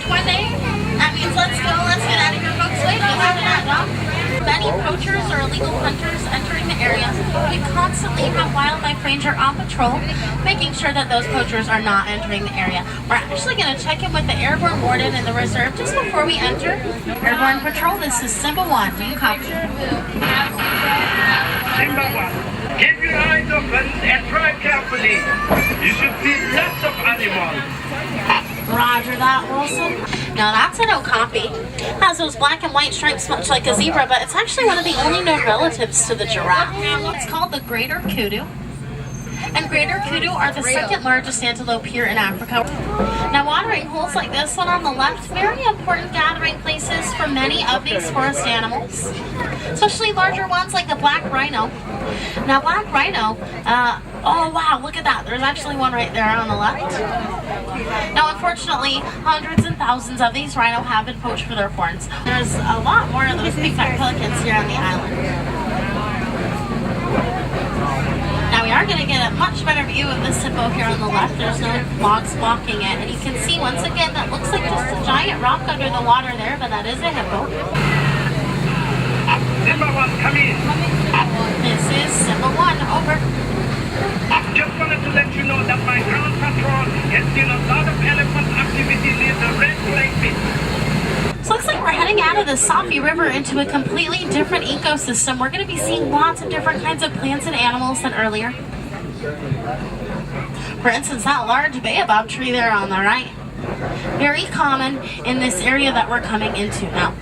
one day, that means let's go, let's get out of here, folks. Wait, go after that, dog. Many poachers or illegal hunters entering the area. We constantly have wildlife ranger on patrol, making sure that those poachers are not entering the area. We're actually going to check in with the airborne warden in the reserve just before we enter. Airborne patrol, this is Simba 1. Do you copy? Simba 1, keep your eyes open and try carefully. You should see lots of animals. Roger that, Wilson. Now that's a no copy. It has those black and white stripes much like a zebra, but it's actually one of the only known relatives to the giraffe. It's called the greater kudu. And greater kudu are the second largest antelope here in Africa. Now watering holes like this one on the left, very important gathering places for many of these forest animals, especially larger ones like the black rhino. Now black rhino, oh wow, look at that. There's actually one right there on the left. Now unfortunately, hundreds and thousands of these rhino have been poached for their horns. There's a lot more of those big fat pelicans here on the island. Now we are going to get a much better view of this hippo here on the left. There's no logs blocking it. And you can see once again that looks like just a giant rock under the water there, but that is a hippo. Simba 1, come in. This is Simba 1, over. Just wanted to let you know that my ground patrol has seen a lot of elephant activity near the red clay pit. So it looks like we're heading out of the Safi River into a completely different ecosystem. We're going to be seeing lots of different kinds of plants and animals than earlier. For instance, that large baobab tree there on the right. Very common in this area that we're coming into now.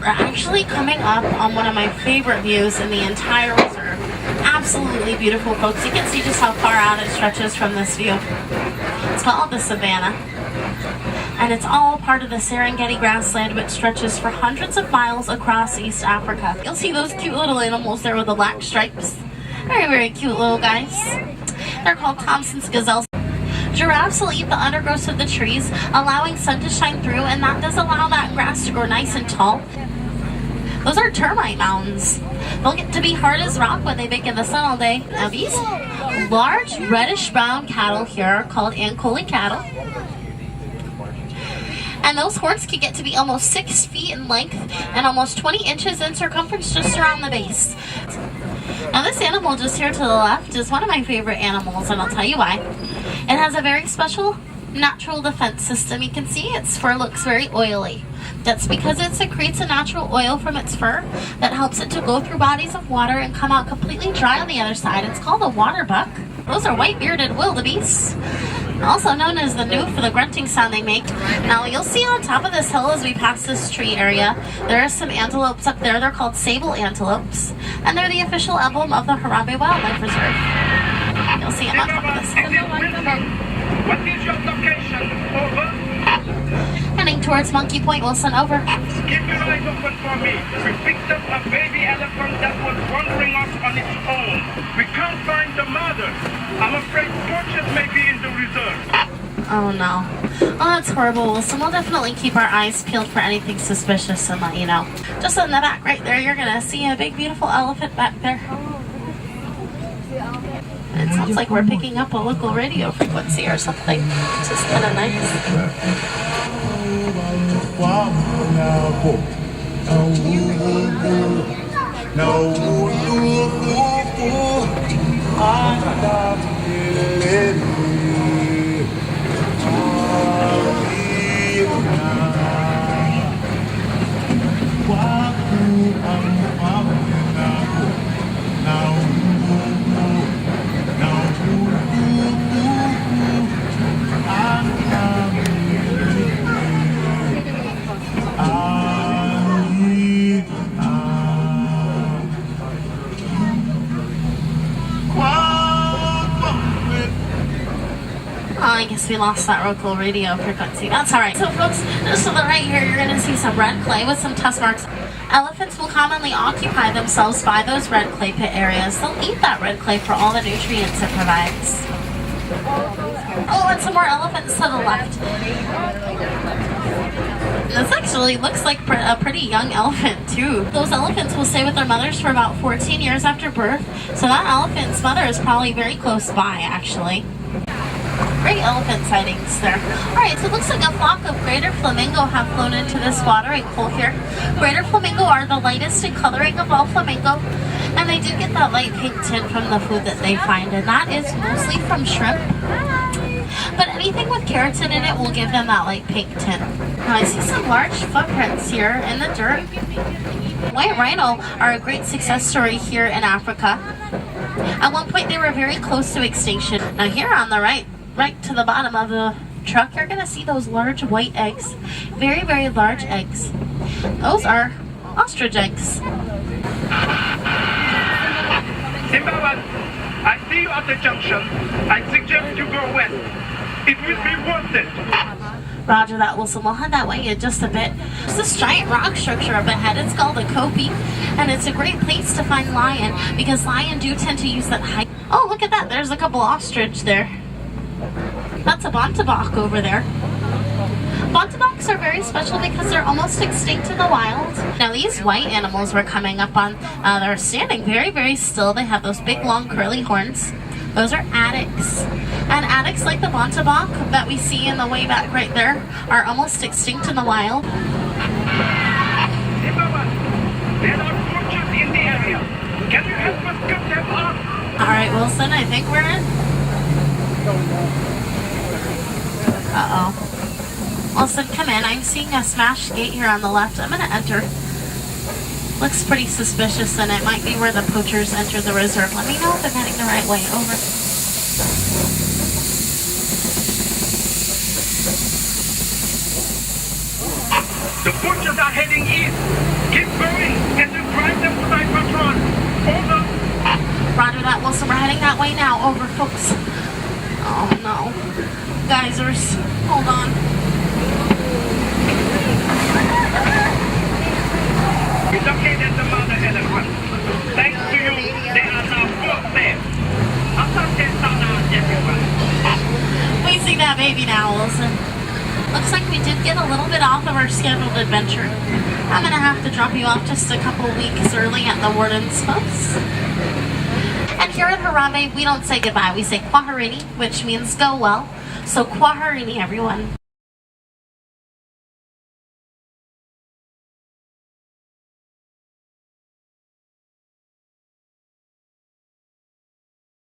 We're actually coming up on one of my favorite views in the entire reserve. Absolutely beautiful, folks. You can see just how far out it stretches from this view. It's called the Savannah. And it's all part of the Serengeti grassland, which stretches for hundreds of miles across East Africa. You'll see those cute little animals there with the black stripes. Very, very cute little guys. They're called Thompson's gazelles. Giraffes will eat the undergrowth of the trees, allowing sun to shine through, and that does allow that grass to grow nice and tall. Those are termite mountains. They'll get to be hard as rock when they bake in the sun all day. Now these large reddish-brown cattle here are called Ankole cattle. And those horns can get to be almost 6 feet in length and almost 20 inches in circumference just around the base. Now this animal just here to the left is one of my favorite animals, and I'll tell you why. It has a very special natural defense system. You can see its fur looks very oily. That's because it secretes a natural oil from its fur that helps it to go through bodies of water and come out completely dry on the other side. It's called a water buck. Those are white-bearded wildebeests, also known as the noof for the grunting sound they make. Now you'll see on top of this hill as we pass this tree area, there are some antelopes up there. They're called sable antelopes, and they're the official emblem of the Harambe Wildlife Reserve. You'll see them on top of this hill. What is your location? Over. Heading towards Monkey Point, Wilson, over. Keep your eyes open for me. We picked up a baby elephant that was wandering off on its own. We can't find the mother. I'm afraid poachers may be in the reserve. Oh no. Oh, that's horrible, Wilson. We'll definitely keep our eyes peeled for anything suspicious and let you know. Just in the back right there, you're going to see a big beautiful elephant back there. It sounds like we're picking up a local radio frequency or something. It's just kind of nice. I guess we lost that local radio frequency. That's alright. So folks, just to the right here, you're going to see some red clay with some tusk marks. Elephants will commonly occupy themselves by those red clay pit areas. They'll eat that red clay for all the nutrients it provides. Oh, and some more elephants to the left. This actually looks like a pretty young elephant too. Those elephants will stay with their mothers for about 14 years after birth, so that elephant's mother is probably very close by actually. Great elephant sightings there. Alright, so it looks like a flock of greater flamingo have flown into this watering hole here. Greater flamingo are the lightest in coloring of all flamingo, and they do get that light pink tint from the food that they find, and that is mostly from shrimp. But anything with keratin in it will give them that light pink tint. Now I see some large footprints here in the dirt. White rhino are a great success story here in Africa. At one point they were very close to extinction. Now here on the right to the bottom of the truck, you're gonna see those large white eggs. Very, very large eggs. Those are ostrich eggs. Simba, I see you at the junction. I suggest you go west. It will be worth it. Roger that, Wilson. We'll head that way in just a bit. There's this giant rock structure up ahead. It's called a kopie, and it's a great place to find lion because lion do tend to use that high. Oh, look at that. There's a couple ostrich there. That's a bontebok over there. Bonteboks are very special because they're almost extinct in the wild. Now these white animals we're coming up on, they're standing very, very still. They have those big, long, curly horns. Those are addax. And addax, like the bontebok that we see in the way back right there, are almost extinct in the wild. There are poachers in the area. Can you help us cut them off? Alright, Wilson, I think we're in. Uh-oh. Wilson, come in. I'm seeing a smashed gate here on the left. I'm going to enter. Looks pretty suspicious, and it might be where the poachers enter the reserve. Let me know if I'm heading the right way. Over. The poachers are heading east. Keep going and then drive them to my patrol. Over. Roger that, Wilson. We're heading that way now. Over, folks. Oh, no. Geysers. Hold on. We located the mother elephant. Thanks to you, they are now both safe. We see that baby now, Wilson. Looks like we did get a little bit off of our scheduled adventure. I'm gonna have to drop you off just a couple weeks early at the warden's post. And here at Harambe, we don't say goodbye. We say kwaherini, which means go well. So kwaherini, everyone.